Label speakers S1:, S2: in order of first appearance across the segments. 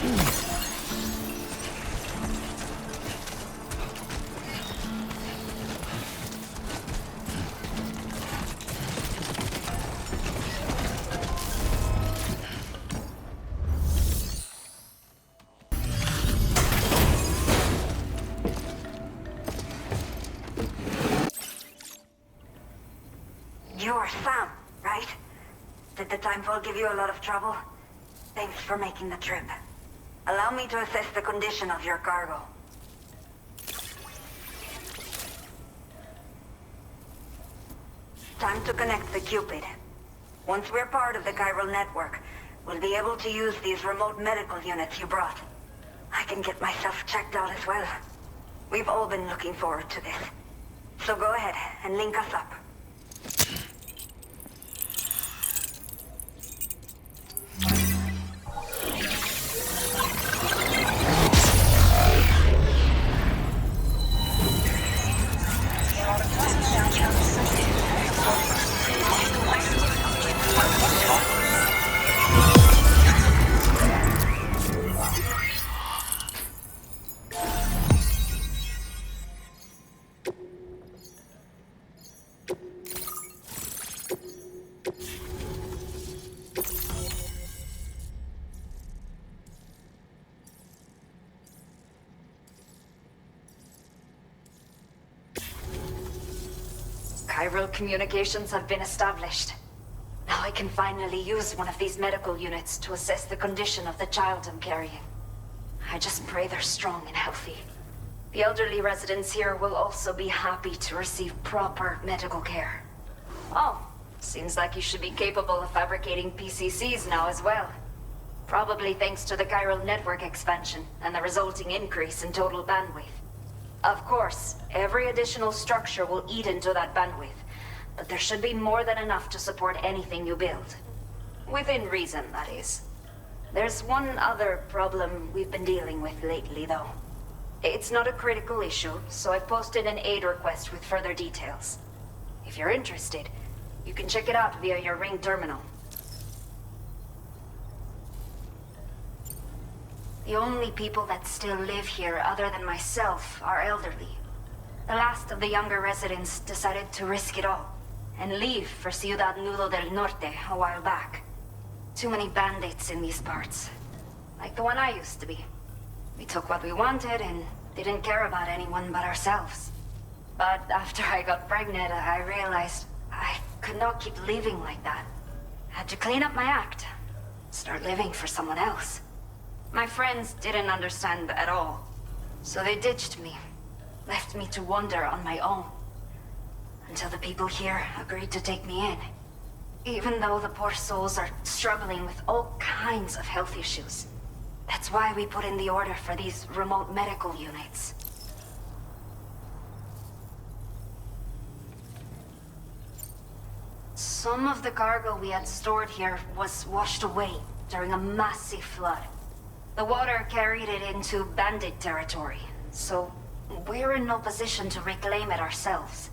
S1: You're Sam, right? Did the timefall give you a lot of trouble? Thanks for making the trip. Allow me to assess the condition of your cargo. Time to connect the Cupid. Once we're part of the chiral network, we'll be able to use these remote medical units you brought. I can get myself checked out as well. We've all been looking forward to this. So go ahead and link us up.
S2: Chiral communications have been established. Now I can finally use one of these medical units to assess the condition of the child I'm carrying. I just pray they're strong and healthy. The elderly residents here will also be happy to receive proper medical care. Oh, seems like you should be capable of fabricating PCCs now as well. Probably thanks to the chiral network expansion and the resulting increase in total bandwidth. Of course, every additional structure will eat into that bandwidth, but there should be more than enough to support anything you build. Within reason, that is. There's one other problem we've been dealing with lately, though. It's not a critical issue, so I've posted an aid request with further details. If you're interested, you can check it out via your Ring terminal. The only people that still live here other than myself are elderly. The last of the younger residents decided to risk it all and leave for Ciudad Nudo del Norte a while back. Too many bandits in these parts, like the one I used to be. We took what we wanted and didn't care about anyone but ourselves. But after I got pregnant, I realized I could not keep living like that. Had to clean up my act, start living for someone else. My friends didn't understand at all, so they ditched me, left me to wander on my own, until the people here agreed to take me in. Even though the poor souls are struggling with all kinds of health issues. That's why we put in the order for these remote medical units. Some of the cargo we had stored here was washed away during a massive flood. The water carried it into bandit territory, so we're in no position to reclaim it ourselves.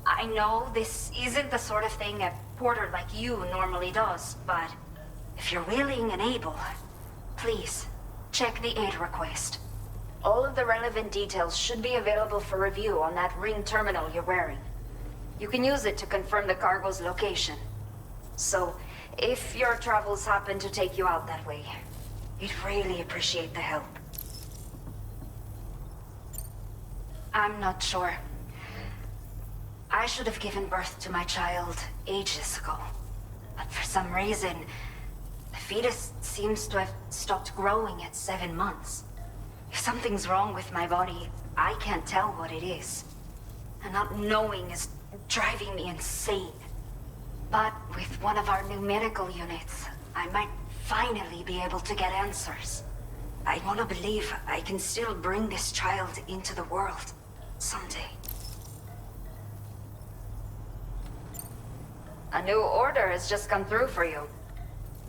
S2: I know this isn't the sort of thing a porter like you normally does, but if you're willing and able, please, check the aid request. All of the relevant details should be available for review on that Ring terminal you're wearing. You can use it to confirm the cargo's location. So, if your travels happen to take you out that way, we'd really appreciate the help. I'm not sure. I should have given birth to my child ages ago. But for some reason, the fetus seems to have stopped growing at 7 months. If something's wrong with my body, I can't tell what it is. And not knowing is driving me insane. But with one of our new medical units, I might finally be able to get answers. I want to believe I can still bring this child into the world someday. A new order has just come through for you.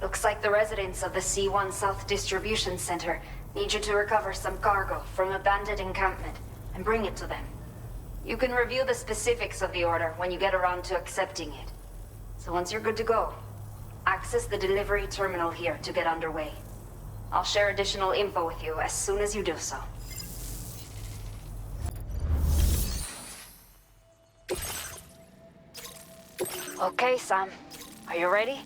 S2: Looks like the residents of the C1 South Distribution Center need you to recover some cargo from a bandit encampment and bring it to them. You can review the specifics of the order when you get around to accepting it. So once you're good to go, access the delivery terminal here to get underway. I'll share additional info with you as soon as you do so. Okay, Sam. Are you ready?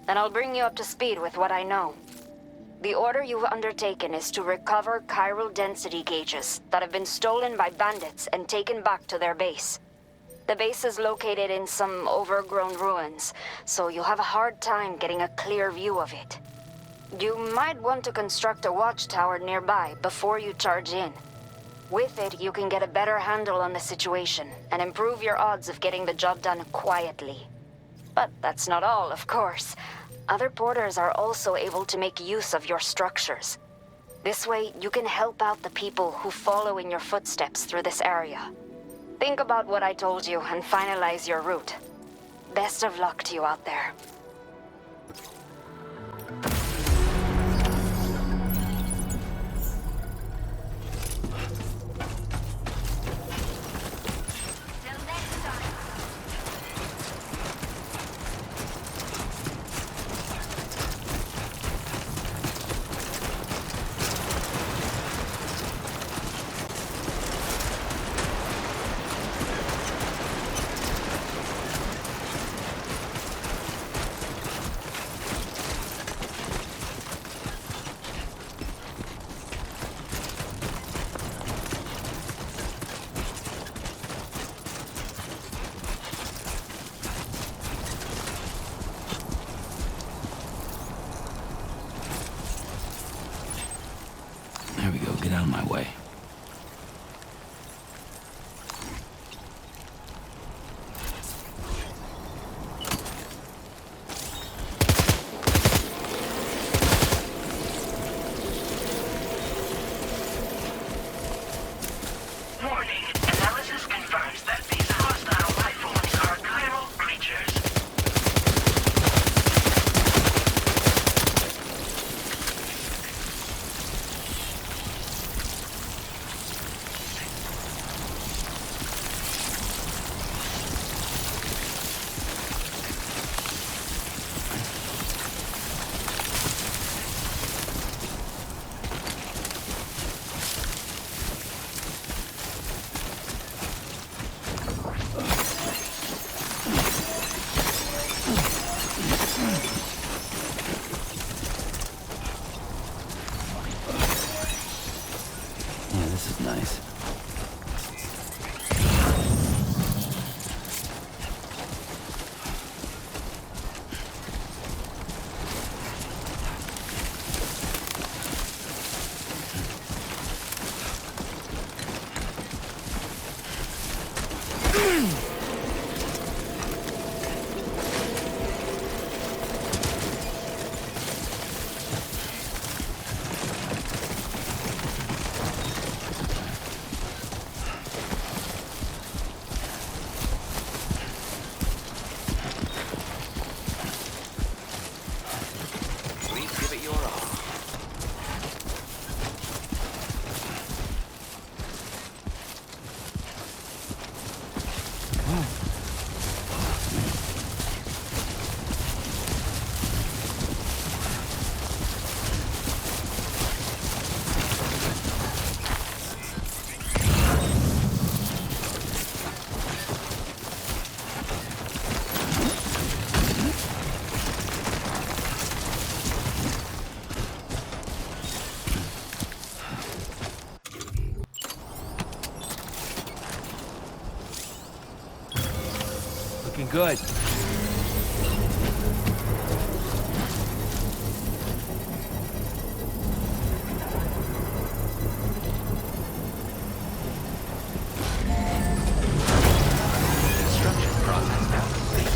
S2: Then I'll bring you up to speed with what I know. The order you've undertaken is to recover chiral density gauges that have been stolen by bandits and taken back to their base. The base is located in some overgrown ruins, so you'll have a hard time getting a clear view of it. You might want to construct a watchtower nearby before you charge in. With it, you can get a better handle on the situation and improve your odds of getting the job done quietly. But that's not all, of course. Other porters are also able to make use of your structures. This way, you can help out the people who follow in your footsteps through this area. Think about what I told you and finalize your route. Best of luck to you out there.
S3: There we go, get out of my way.
S4: Warning. Analysis confirms that these hostile life forms are chiral creatures.
S3: Yeah, this is nice.
S4: Please give it your all.
S3: Looking good.
S4: Construction process now complete.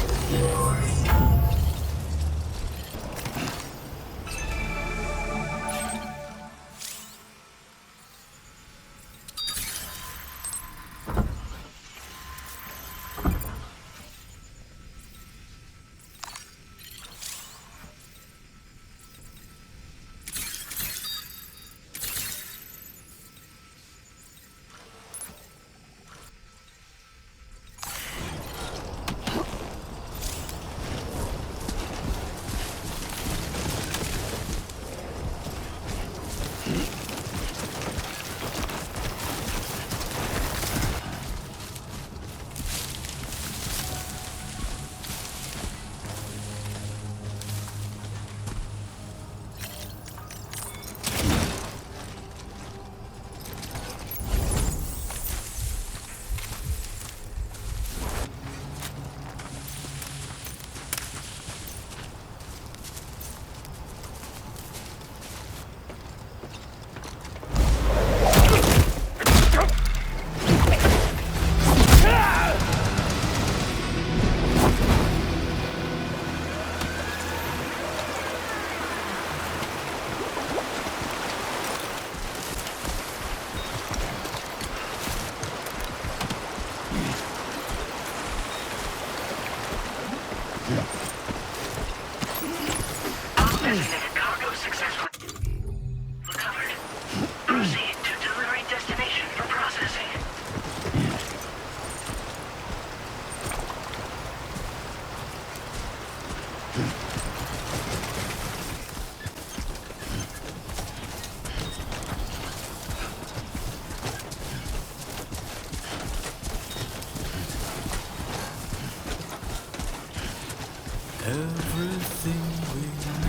S5: Everything we know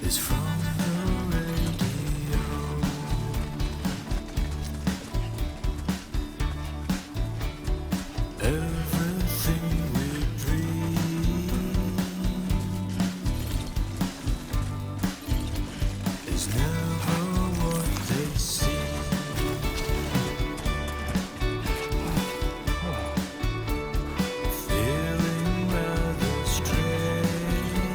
S5: is from the radio. Everything we breathe is never what they see. Feeling rather strange,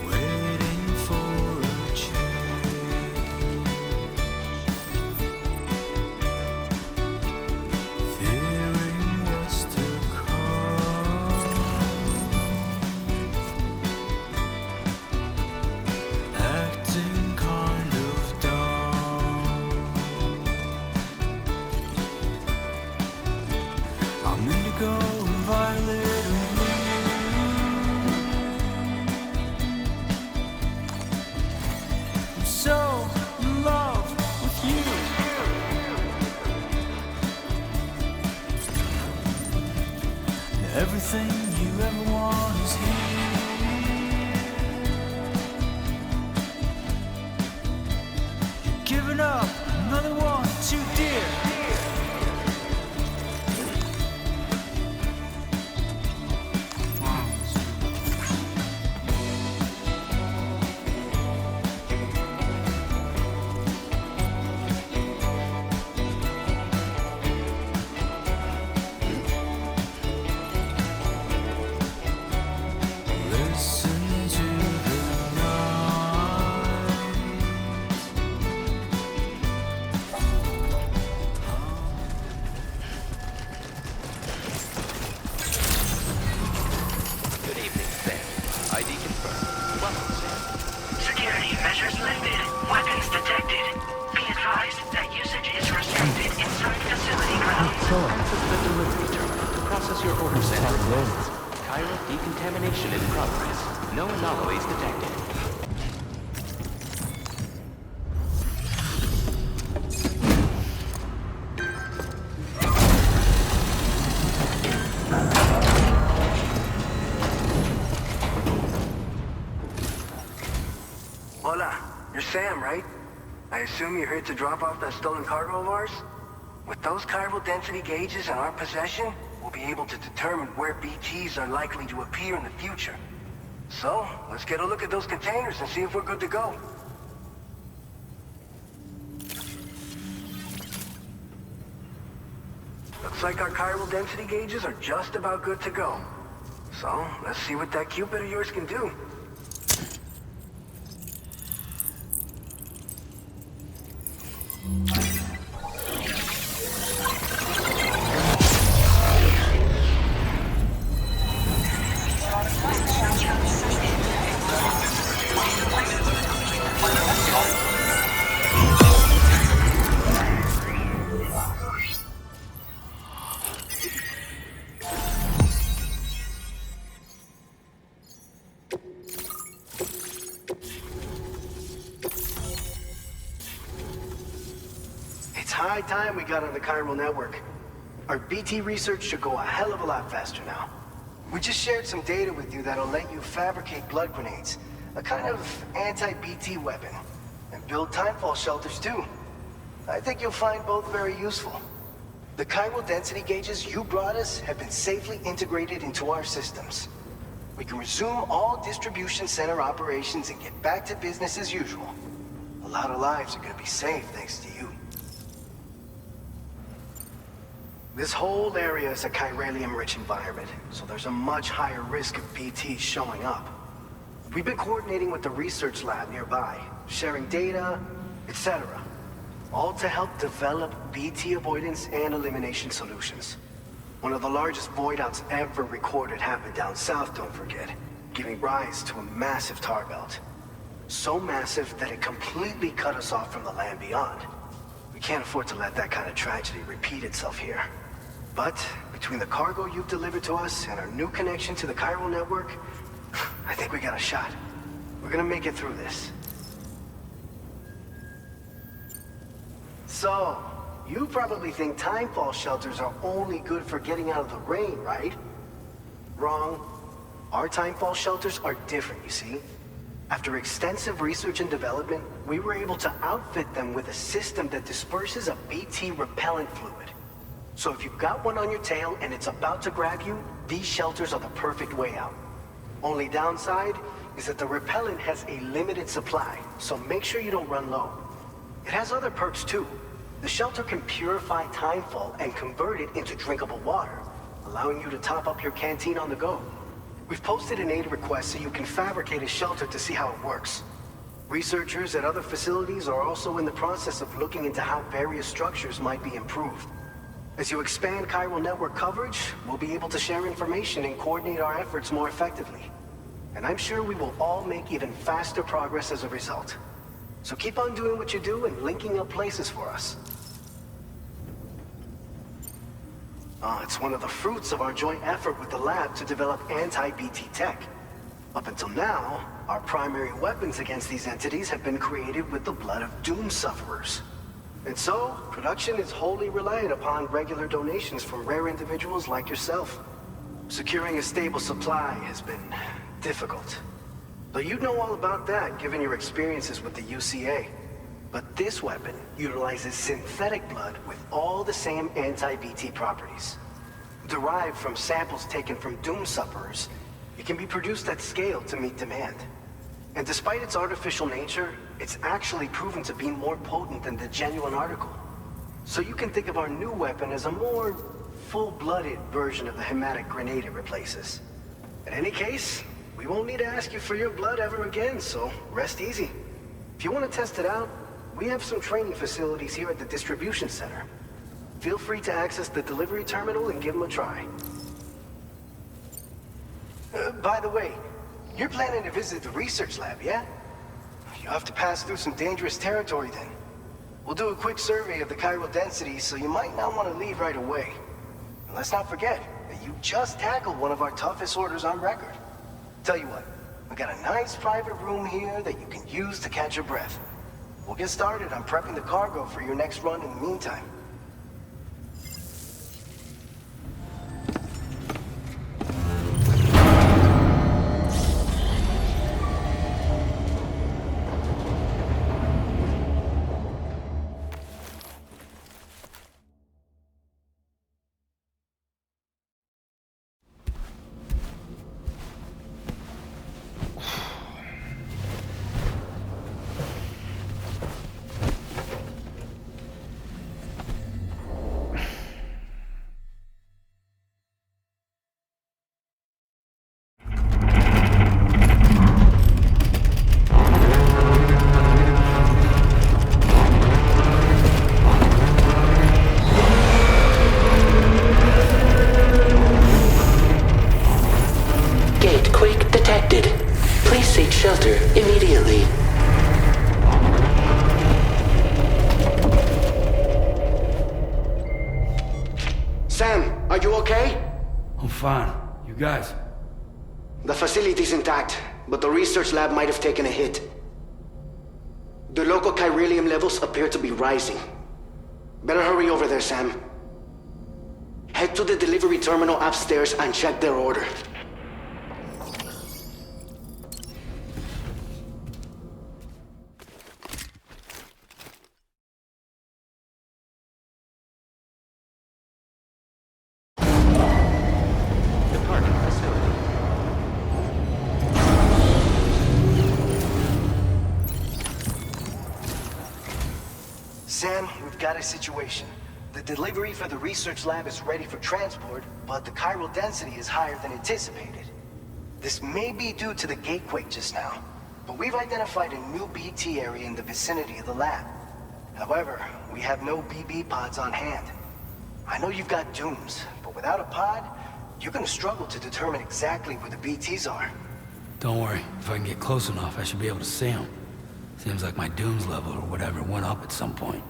S5: waiting for a change, fearing what's to come, acting kind of dumb. I'm indigo and violet and blue. I'm so in love with you. Everything you ever want is here. You're giving up another one too dear. Listen to the night.
S6: Good evening, Sam. ID confirmed. Welcome, Sam.
S4: Security measures lifted. Weapons detected. Be advised that usage is restricted inside facility grounds.
S6: Access the delivery terminal to process your orders and requests. Chiral decontamination in progress. No anomalies detected.
S7: Hola, you're Sam, right? I assume you're here to drop off that stolen cargo of ours? With those chiral density gauges in our possession, we'll be able to determine where BTs are likely to appear in the future. So, let's get a look at those containers and see if we're good to go. Looks like our chiral density gauges are just about good to go. So, let's see what that Cupid of yours can do.
S8: It's high time we got on the chiral network. Our BT research should go a hell of a lot faster now. We just shared some data with you that'll let you fabricate blood grenades, a kind of anti-BT weapon, and build timefall shelters too. I think you'll find both very useful. The chiral density gauges you brought us have been safely integrated into our systems. We can resume all distribution center operations and get back to business as usual. A lot of lives are gonna be saved thanks to you. This whole area is a chiralium-rich environment, so there's a much higher risk of BTs showing up. We've been coordinating with the research lab nearby, sharing data, etc. All to help develop BT avoidance and elimination solutions. One of the largest void outs ever recorded happened down south, don't forget, giving rise to a massive tar belt. So massive that it completely cut us off from the land beyond. We can't afford to let that kind of tragedy repeat itself here. But between the cargo you've delivered to us and our new connection to the chiral network, I think we got a shot. We're gonna make it through this. So, you probably think timefall shelters are only good for getting out of the rain, right? Wrong. Our timefall shelters are different, you see. After extensive research and development, we were able to outfit them with a system that disperses a BT repellent fluid. So if you've got one on your tail and it's about to grab you, these shelters are the perfect way out. Only downside is that the repellent has a limited supply, so make sure you don't run low. It has other perks too. The shelter can purify timefall and convert it into drinkable water, allowing you to top up your canteen on the go. We've posted an aid request so you can fabricate a shelter to see how it works. Researchers at other facilities are also in the process of looking into how various structures might be improved. As you expand chiral network coverage, we'll be able to share information and coordinate our efforts more effectively. And I'm sure we will all make even faster progress as a result. So keep on doing what you do and linking up places for us. It's one of the fruits of our joint effort with the lab to develop anti-BT tech. Up until now, our primary weapons against these entities have been created with the blood of doom sufferers. And so, production is wholly reliant upon regular donations from rare individuals like yourself. Securing a stable supply has been difficult. Though you'd know all about that, given your experiences with the UCA. But this weapon utilizes synthetic blood with all the same anti-BT properties. Derived from samples taken from doom sufferers, it can be produced at scale to meet demand. And despite its artificial nature, it's actually proven to be more potent than the genuine article. So you can think of our new weapon as a more full-blooded version of the hematic grenade it replaces. In any case, we won't need to ask you for your blood ever again, so rest easy. If you want to test it out, we have some training facilities here at the distribution center. Feel free to access the delivery terminal and give them a try. By the way, you're planning to visit the research lab, yeah? You'll have to pass through some dangerous territory then. We'll do a quick survey of the chiral density, so you might not want to leave right away. And let's not forget that you just tackled one of our toughest orders on record. Tell you what, we got a nice private room here that you can use to catch your breath. We'll get started on prepping the cargo for your next run in the meantime.
S6: Shelter immediately.
S8: Sam, are you okay?
S3: I'm fine. You guys?
S8: The facility's intact, but the research lab might have taken a hit. The local chiralium levels appear to be rising. Better hurry over there, Sam. Head to the delivery terminal upstairs and check their order. Sam, we've got a situation. The delivery for the research lab is ready for transport, but the chiral density is higher than anticipated. This may be due to the gatequake just now, but we've identified a new BT area in the vicinity of the lab. However, we have no BB pods on hand. I know you've got dooms, but without a pod, you're gonna struggle to determine exactly where the BTs are.
S3: Don't worry. If I can get close enough, I should be able to see them. Seems like my dooms level or whatever went up at some point.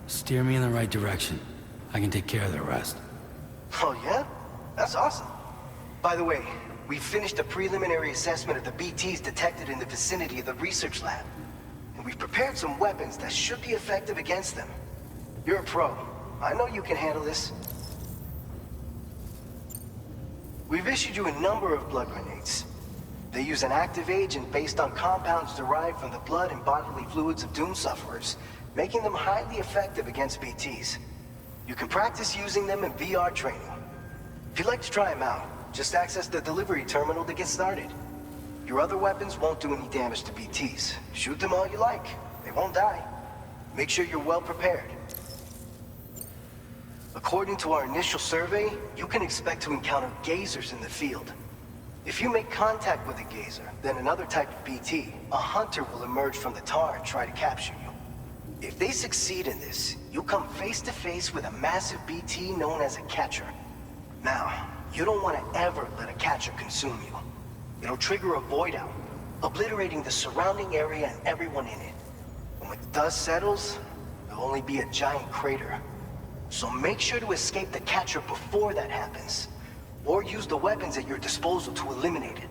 S3: Steer me in the right direction. I can take care of the rest.
S8: Oh yeah? That's awesome. By the way, we finished a preliminary assessment of the BTs detected in the vicinity of the research lab. And we've prepared some weapons that should be effective against them. You're a pro. I know you can handle this. We've issued you a number of blood grenades. They use an active agent based on compounds derived from the blood and bodily fluids of Doom sufferers, making them highly effective against BTs. You can practice using them in VR training. If you'd like to try them out, just access the delivery terminal to get started. Your other weapons won't do any damage to BTs. Shoot them all you like. They won't die. Make sure you're well prepared. According to our initial survey, you can expect to encounter gazers in the field. If you make contact with a gazer, then another type of BT, a hunter will emerge from the tar and try to capture you. If they succeed in this, you'll come face to face with a massive BT known as a catcher. Now, you don't want to ever let a catcher consume you. It'll trigger a void out, obliterating the surrounding area and everyone in it. And when the dust settles, there'll only be a giant crater. So make sure to escape the catcher before that happens, or use the weapons at your disposal to eliminate it.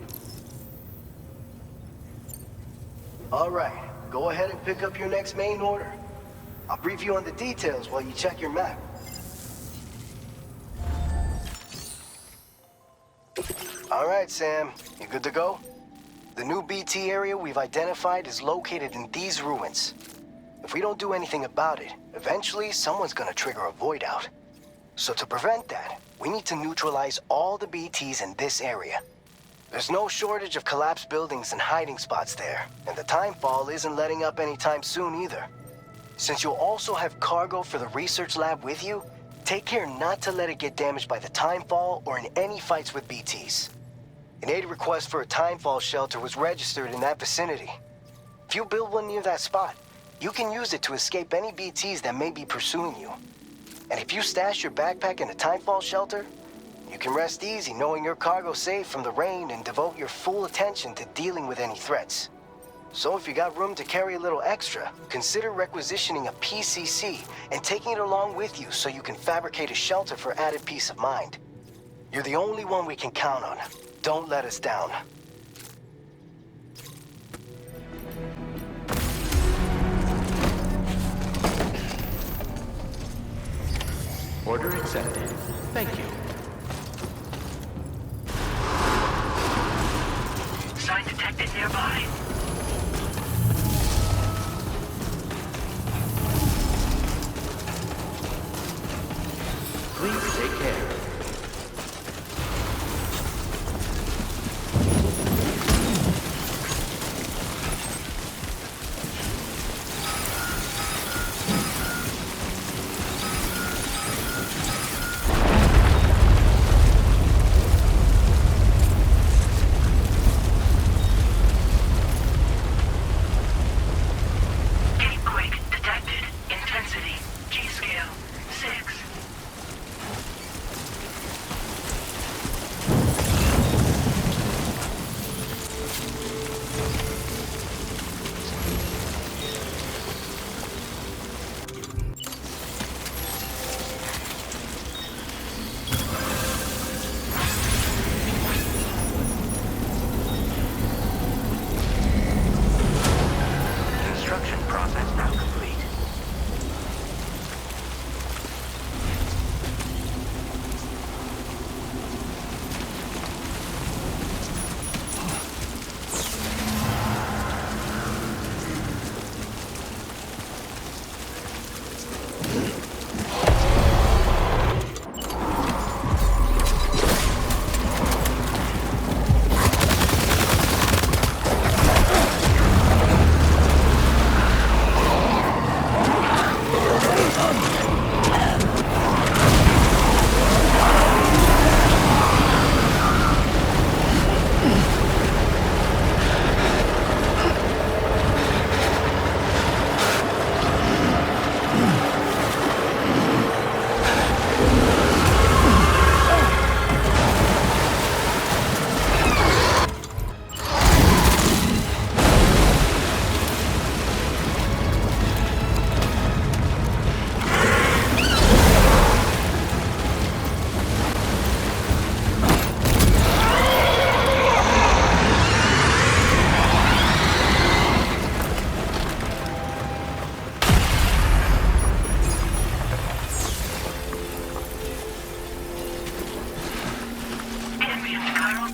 S8: All right, go ahead and pick up your next main order. I'll brief you on the details while you check your map. All right, Sam, you good to go? The new BT area we've identified is located in these ruins. If we don't do anything about it, eventually someone's gonna trigger a void out. So to prevent that, we need to neutralize all the BTs in this area. There's no shortage of collapsed buildings and hiding spots there, and the timefall isn't letting up anytime soon either. Since you'll also have cargo for the research lab with you, take care not to let it get damaged by the timefall or in any fights with BTs. An aid request for a timefall shelter was registered in that vicinity. If you build one near that spot, you can use it to escape any BTs that may be pursuing you. And if you stash your backpack in a timefall shelter, you can rest easy knowing your cargo's safe from the rain and devote your full attention to dealing with any threats. So if you got room to carry a little extra, consider requisitioning a PCC and taking it along with you so you can fabricate a shelter for added peace of mind. You're the only one we can count on. Don't let us down.
S6: Order accepted. Thank you.
S4: Sign detected nearby.
S6: Please take care.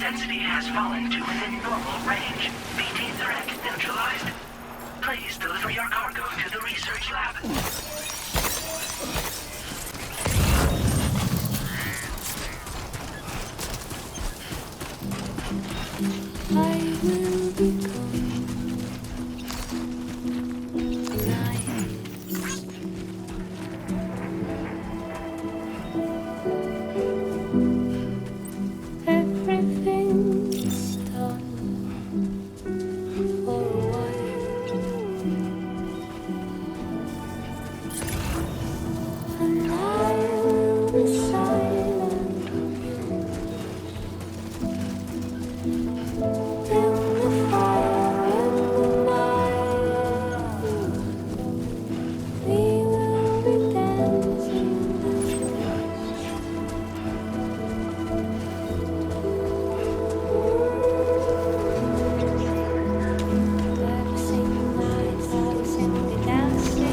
S4: density has fallen to within normal range. BT threat neutralized. Please deliver your cargo to the research lab.
S9: I will become everything's done for a while, and I will be silent in the fire in the night. We will be dancing.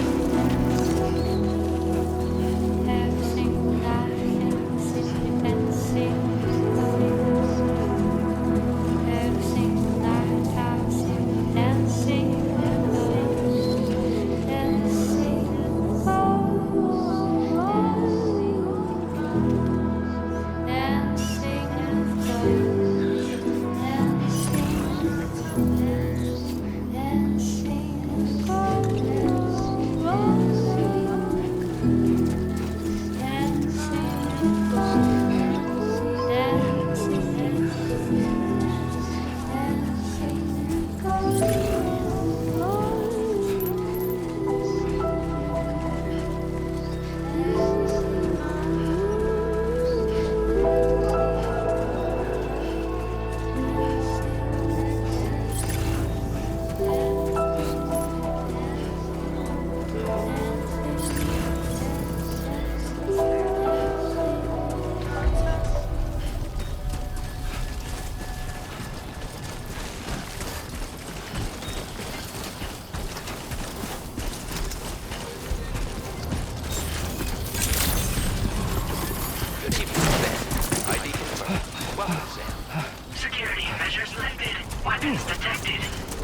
S4: Security measures lifted. Weapons detected.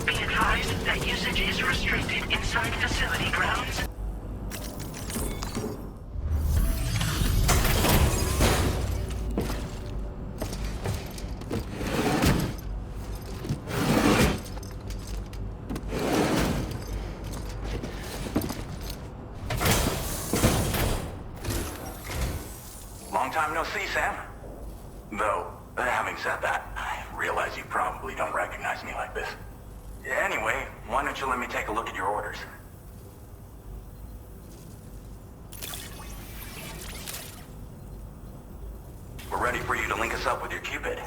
S4: Be advised that usage is restricted inside facility grounds.
S10: Long time no see, Sam. Though, having said that, I realize you probably don't recognize me like this. Anyway, why don't you let me take a look at your orders? We're ready for you to link us up with your Cupid.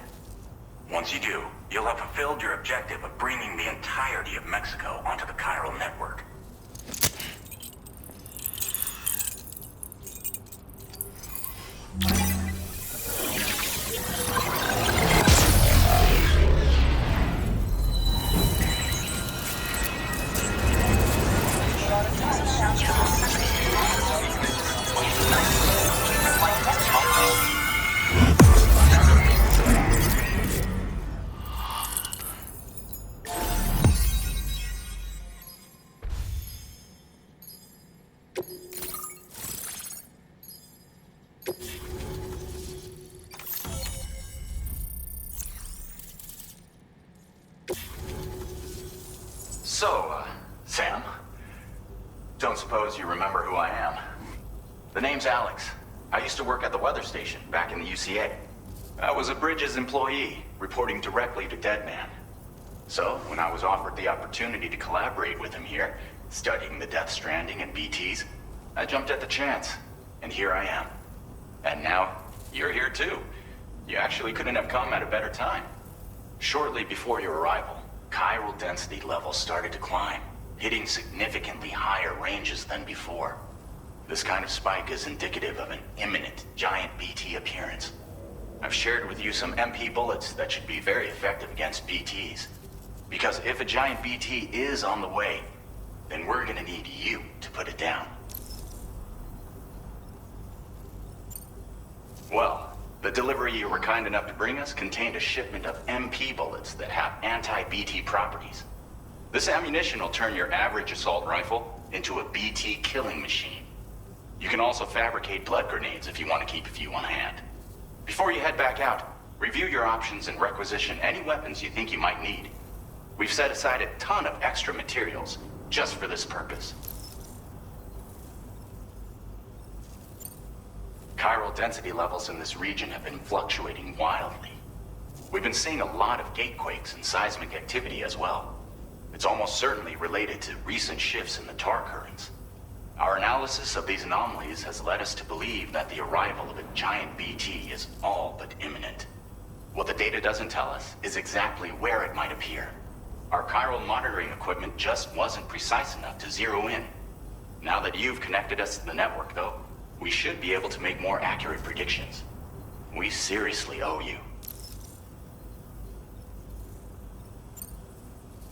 S10: Once you do, you'll have fulfilled your objective of bringing the entirety of Mexico onto the chiral network.
S11: So, Sam, don't suppose you remember who I am? The name's Alex. I used to work at the weather station back in the UCA. I was a Bridges employee, reporting directly to Deadman. So, when I was offered the opportunity to collaborate with him here, studying the Death Stranding and BTs, I jumped at the chance, and here I am. And now, you're here too. You actually couldn't have come at a better time. Shortly before your arrival, chiral density levels started to climb, hitting significantly higher ranges than before. This kind of spike is indicative of an imminent giant BT appearance. I've shared with you some MP bullets that should be very effective against BTs. Because if a giant BT is on the way, then we're gonna need you to put it down. Well, The delivery you were kind enough to bring us contained a shipment of MP bullets that have anti-BT properties. This ammunition will turn your average assault rifle into a BT killing machine. You can also fabricate blood grenades if you want to keep a few on hand. Before you head back out, review your options and requisition any weapons you think you might need. We've set aside a ton of extra materials just for this purpose. Chiral density levels in this region have been fluctuating wildly. We've been seeing a lot of gatequakes and seismic activity as well. It's almost certainly related to recent shifts in the tar currents. Our analysis of these anomalies has led us to believe that the arrival of a giant BT is all but imminent. What the data doesn't tell us is exactly where it might appear. Our chiral monitoring equipment just wasn't precise enough to zero in. Now that you've connected us to the network, though, we should be able to make more accurate predictions. We seriously owe you.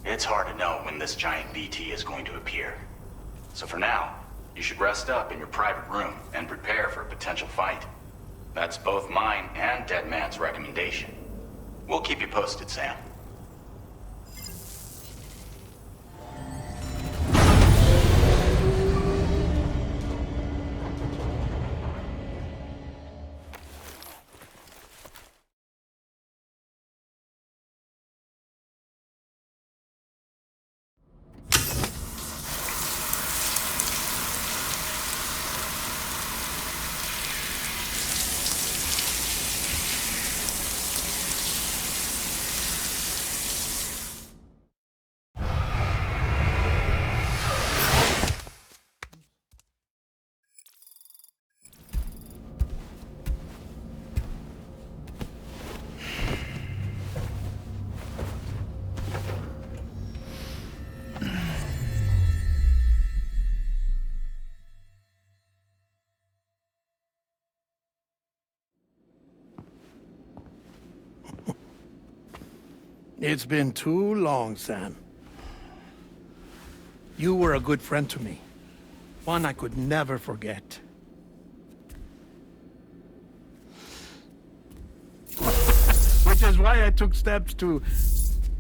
S11: It's hard to know when this giant BT is going to appear. So for now, you should rest up in your private room and prepare for a potential fight. That's both mine and Deadman's recommendation. We'll keep you posted, Sam.
S12: It's been too long, Sam. You were a good friend to me. One I could never forget. Which is why I took steps to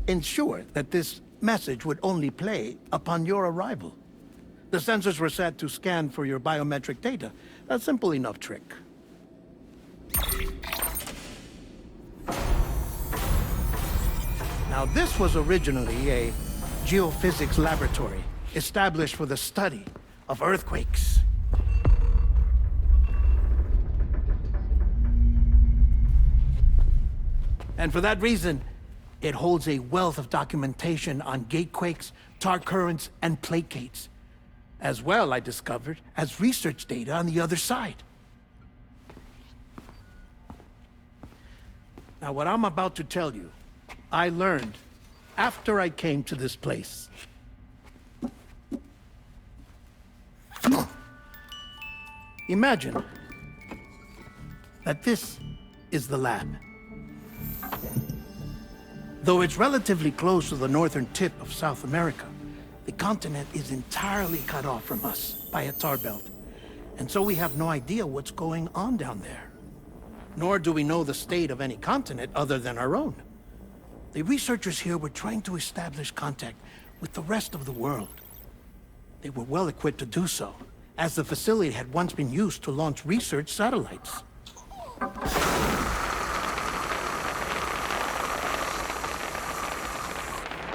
S12: ensure that this message would only play upon your arrival. The sensors were set to scan for your biometric data. A simple enough trick. Now, this was originally a geophysics laboratory established for the study of earthquakes. And for that reason, it holds a wealth of documentation on gatequakes, tar currents, and placates. As well, I discovered, as research data on the other side. Now, what I'm about to tell you, I learned after I came to this place. Imagine that this is the lab. Though it's relatively close to the northern tip of South America, the continent is entirely cut off from us by a tar belt. And so we have no idea what's going on down there. Nor do we know the state of any continent other than our own. The researchers here were trying to establish contact with the rest of the world. They were well equipped to do so, as the facility had once been used to launch research satellites.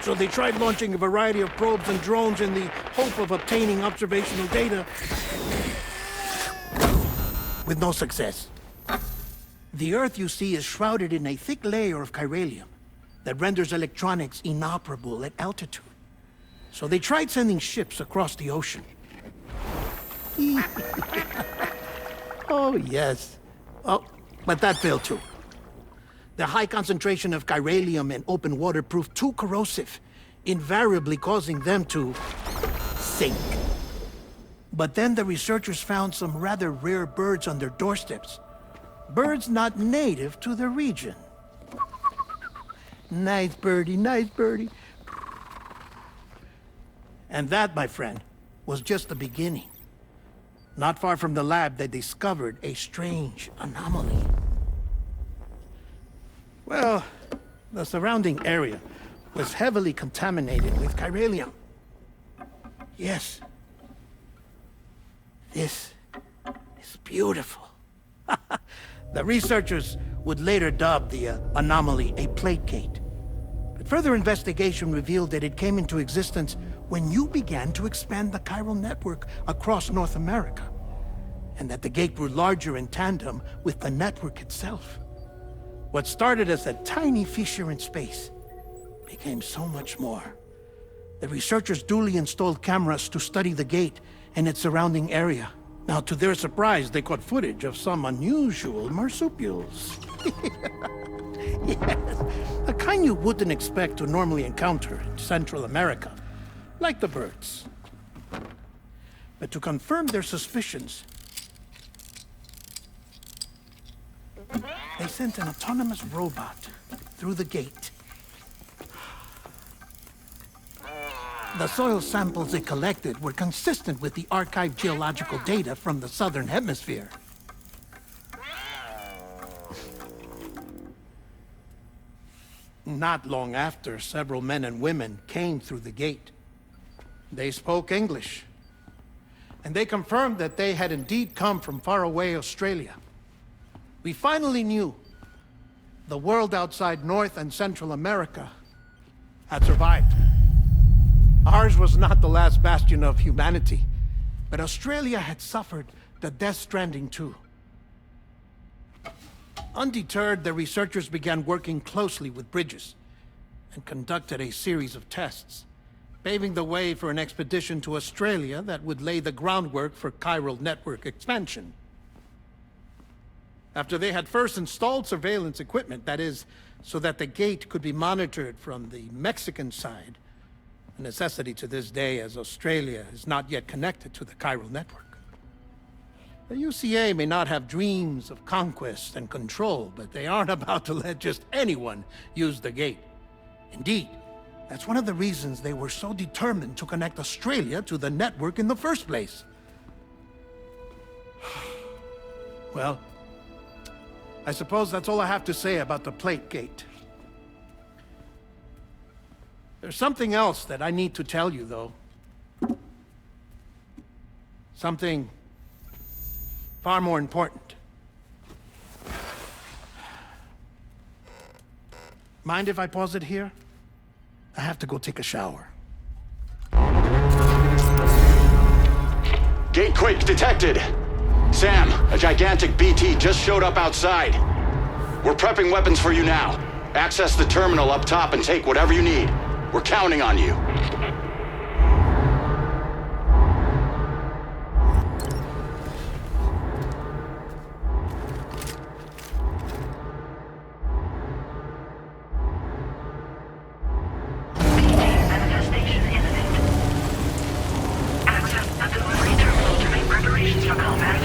S12: So they tried launching a variety of probes and drones in the hope of obtaining observational data, with no success. The Earth, you see, is shrouded in a thick layer of chiralium that renders electronics inoperable at altitude. So they tried sending ships across the ocean. Oh, yes. Oh, but that failed too. The high concentration of chiralium in open water proved too corrosive, invariably causing them to sink. But then the researchers found some rather rare birds on their doorsteps. Birds not native to the region. Nice birdie, nice birdie. And that, my friend, was just the beginning. Not far from the lab, they discovered a strange anomaly. Well, the surrounding area was heavily contaminated with chiralium. Yes. This is beautiful. The researchers would later dub the anomaly a plate gate. But further investigation revealed that it came into existence when you began to expand the chiral network across North America, and that the gate grew larger in tandem with the network itself. What started as a tiny fissure in space became so much more. The researchers duly installed cameras to study the gate and its surrounding area. Now, to their surprise, they caught footage of some unusual marsupials. Yes, a kind you wouldn't expect to normally encounter in Central America, like the birds. But to confirm their suspicions, they sent an autonomous robot through the gate. The soil samples it collected were consistent with the archived geological data from the southern hemisphere. Not long after, several men and women came through the gate. They spoke English, and they confirmed that they had indeed come from faraway Australia. We finally knew the world outside North and Central America had survived. Ours was not the last bastion of humanity, but Australia had suffered the death stranding too. Undeterred, the researchers began working closely with Bridges and conducted a series of tests, paving the way for an expedition to Australia that would lay the groundwork for chiral network expansion. After they had first installed surveillance equipment, that is, so that the gate could be monitored from the Mexican side, a necessity to this day as Australia is not yet connected to the chiral network. The UCA may not have dreams of conquest and control, but they aren't about to let just anyone use the gate. Indeed, that's one of the reasons they were so determined to connect Australia to the network in the first place. Well, I suppose that's all I have to say about the plate gate. There's something else that I need to tell you, though. Something far more important. Mind if I pause it here? I have to go take a shower.
S13: Gate quake detected. Sam, a gigantic BT just showed up outside. We're prepping weapons for you now. Access the terminal up top and take whatever you need. We're counting on you.
S4: Manifestation imminent. Access the delivery terminal to make preparations for combat.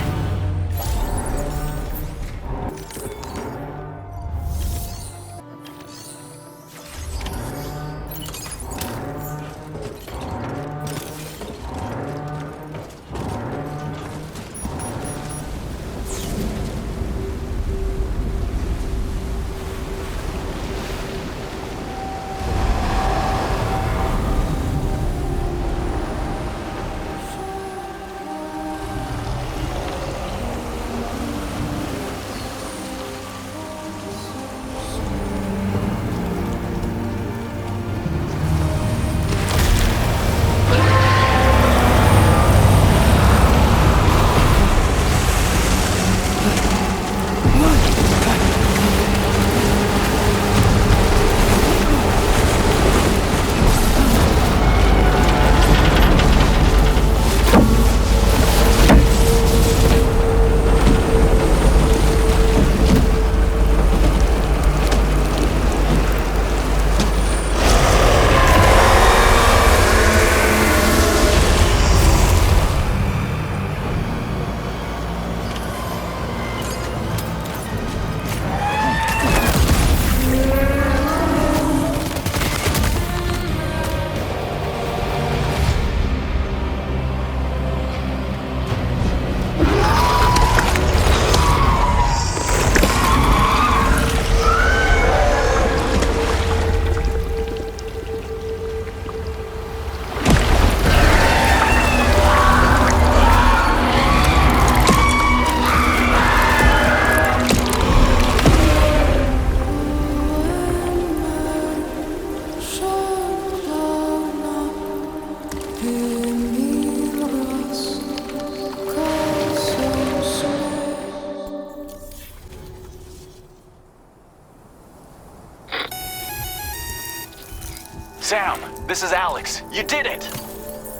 S11: Sam, this is Alex. You did it!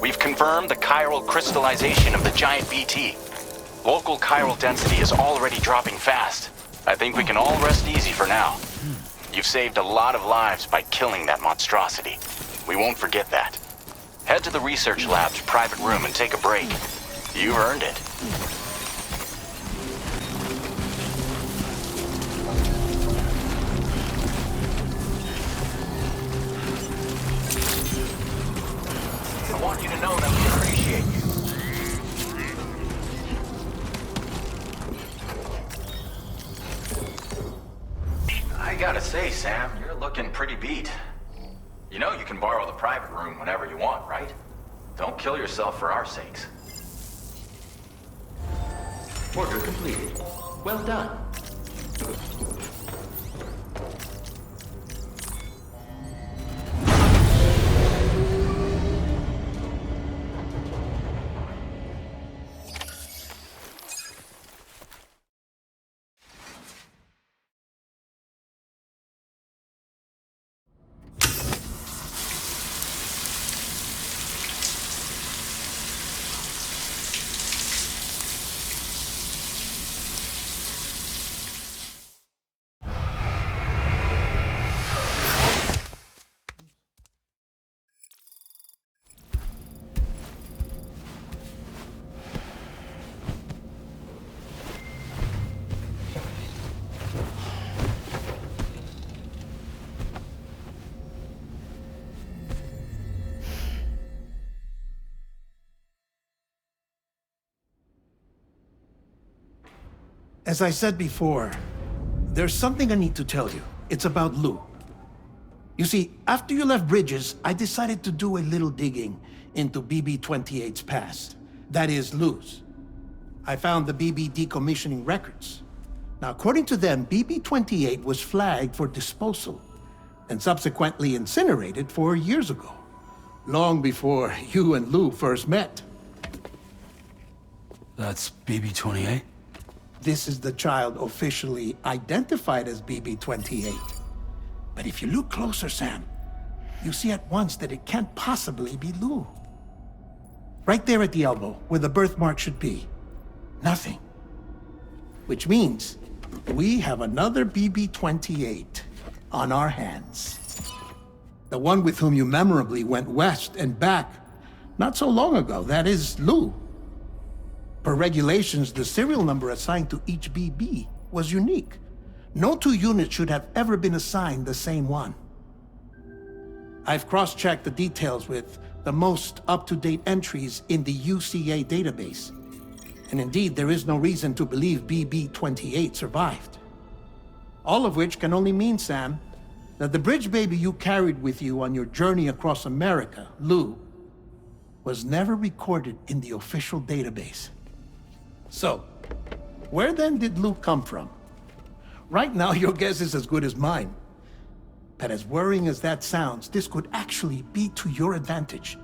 S11: We've confirmed the chiral crystallization of the giant BT. Local chiral density is already dropping fast. I think we can all rest easy for now. You've saved a lot of lives by killing that monstrosity. We won't forget that. Head to the research lab's private room and take a break. You've earned it. I want you to know that we appreciate you. I gotta say, Sam, you're looking pretty beat. You know you can borrow the private room whenever you want, right? Don't kill yourself for our sakes.
S6: Order completed. Well done.
S12: As I said before, there's something I need to tell you. It's about Lou. You see, after you left Bridges, I decided to do a little digging into BB-28's past. That is, Lou's. I found the BB decommissioning records. Now, according to them, BB-28 was flagged for disposal and subsequently incinerated 4 years ago, long before you and Lou first met.
S3: That's BB-28?
S12: This is the child officially identified as BB-28. But if you look closer, Sam, you see at once that it can't possibly be Lou. Right there at the elbow, where the birthmark should be. Nothing. Which means we have another BB-28 on our hands. The one with whom you memorably went west and back not so long ago, that is Lou. Per regulations, the serial number assigned to each BB was unique. No two units should have ever been assigned the same one. I've cross-checked the details with the most up-to-date entries in the UCA database. And indeed, there is no reason to believe BB-28 survived. All of which can only mean, Sam, that the bridge baby you carried with you on your journey across America, Lou, was never recorded in the official database. So, where then did Lou come from? Right now, your guess is as good as mine. But as worrying as that sounds, this could actually be to your advantage,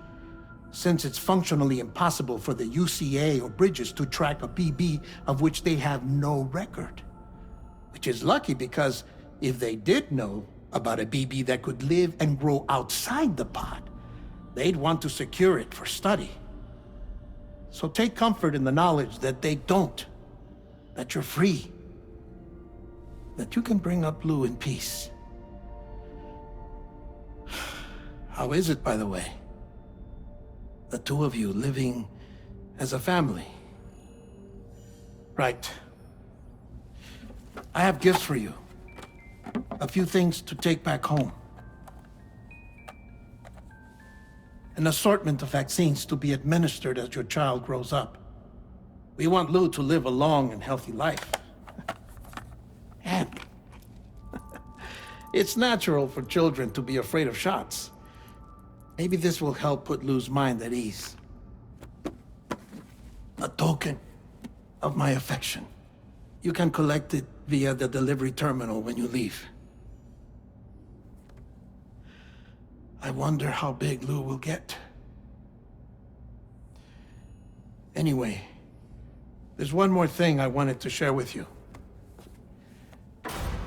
S12: since it's functionally impossible for the UCA or Bridges to track a BB of which they have no record. Which is lucky, because if they did know about a BB that could live and grow outside the pod, they'd want to secure it for study. So take comfort in the knowledge that they don't, that you're free, that you can bring up Lou in peace. How is it, by the way? The two of you living as a family? Right. I have gifts for you. A few things to take back home. An assortment of vaccines to be administered as your child grows up. We want Lou to live a long and healthy life. And it's natural for children to be afraid of shots. Maybe this will help put Lou's mind at ease. A token of my affection. You can collect it via the delivery terminal when you leave. I wonder how big Lou will get. Anyway, there's one more thing I wanted to share with you.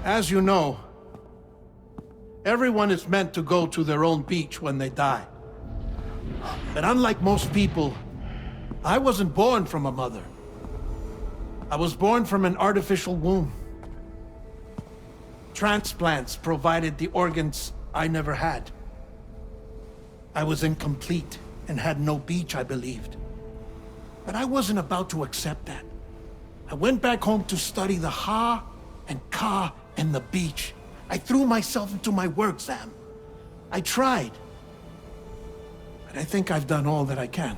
S12: As you know, Everyone is meant to go to their own beach when they die. But unlike most people, I wasn't born from a mother. I was born from an artificial womb. Transplants provided the organs I never had. I was incomplete and had no beach, I believed. But I wasn't about to accept that. I went back home to study the Ha and Ka and the beach. I threw myself into my work, Sam. I tried. But I think I've done all that I can.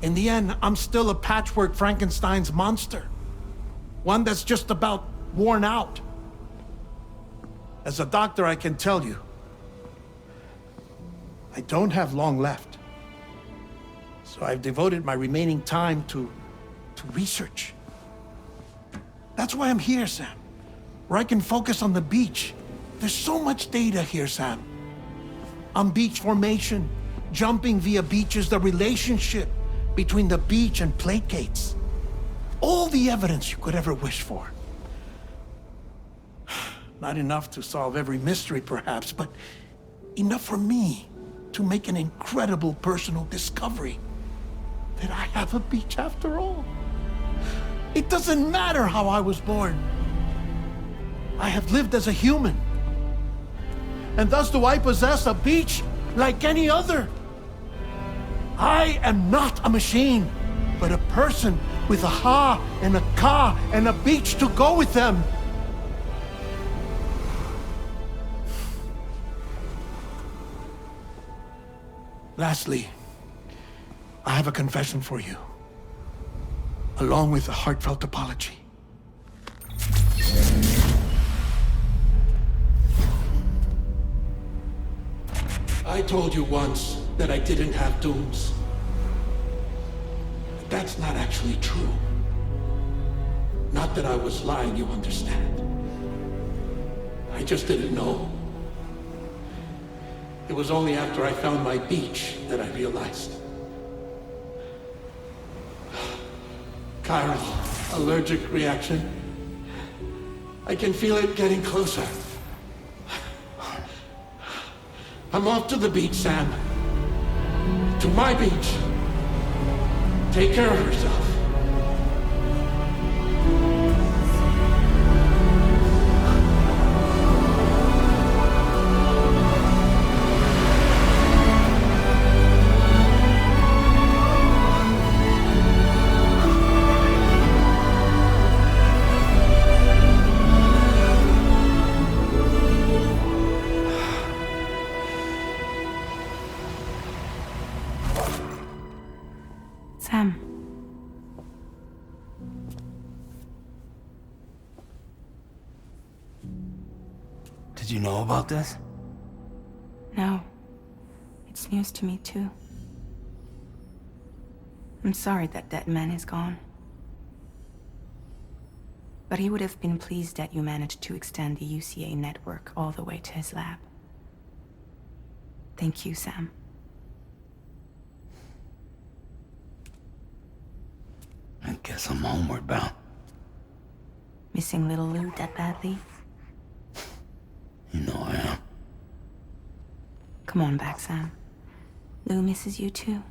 S12: In the end, I'm still a patchwork Frankenstein's monster. One that's just about worn out. As a doctor, I can tell you, I don't have long left. So I've devoted my remaining time to research. That's why I'm here, Sam. Where I can focus on the beach. There's so much data here, Sam. On beach formation, jumping via beaches, the relationship between the beach and plate gates. All the evidence you could ever wish for. Not enough to solve every mystery, perhaps, but enough for me to make an incredible personal discovery that I have a beach after all. It doesn't matter how I was born. I have lived as a human. And thus do I possess a beach like any other. I am not a machine, but a person with a Ha and a Ka and a beach to go with them. Lastly, I have a confession for you, along with a heartfelt apology. I told you once that I didn't have dooms. But that's not actually true. Not that I was lying, you understand. I just didn't know. It was only after I found my beach that I realized. Chiral allergic reaction. I can feel it getting closer. I'm off to the beach, Sam. To my beach. Take care of yourself.
S9: Sam.
S3: Did you know about this?
S9: No. It's news to me, too. I'm sorry that that man is gone. But he would have been pleased that you managed to extend the UCA network all the way to his lab. Thank you, Sam.
S3: I guess I'm homeward bound.
S9: Missing little Lou that badly?
S3: You know I am.
S9: Come on back, Sam. Lou misses you too.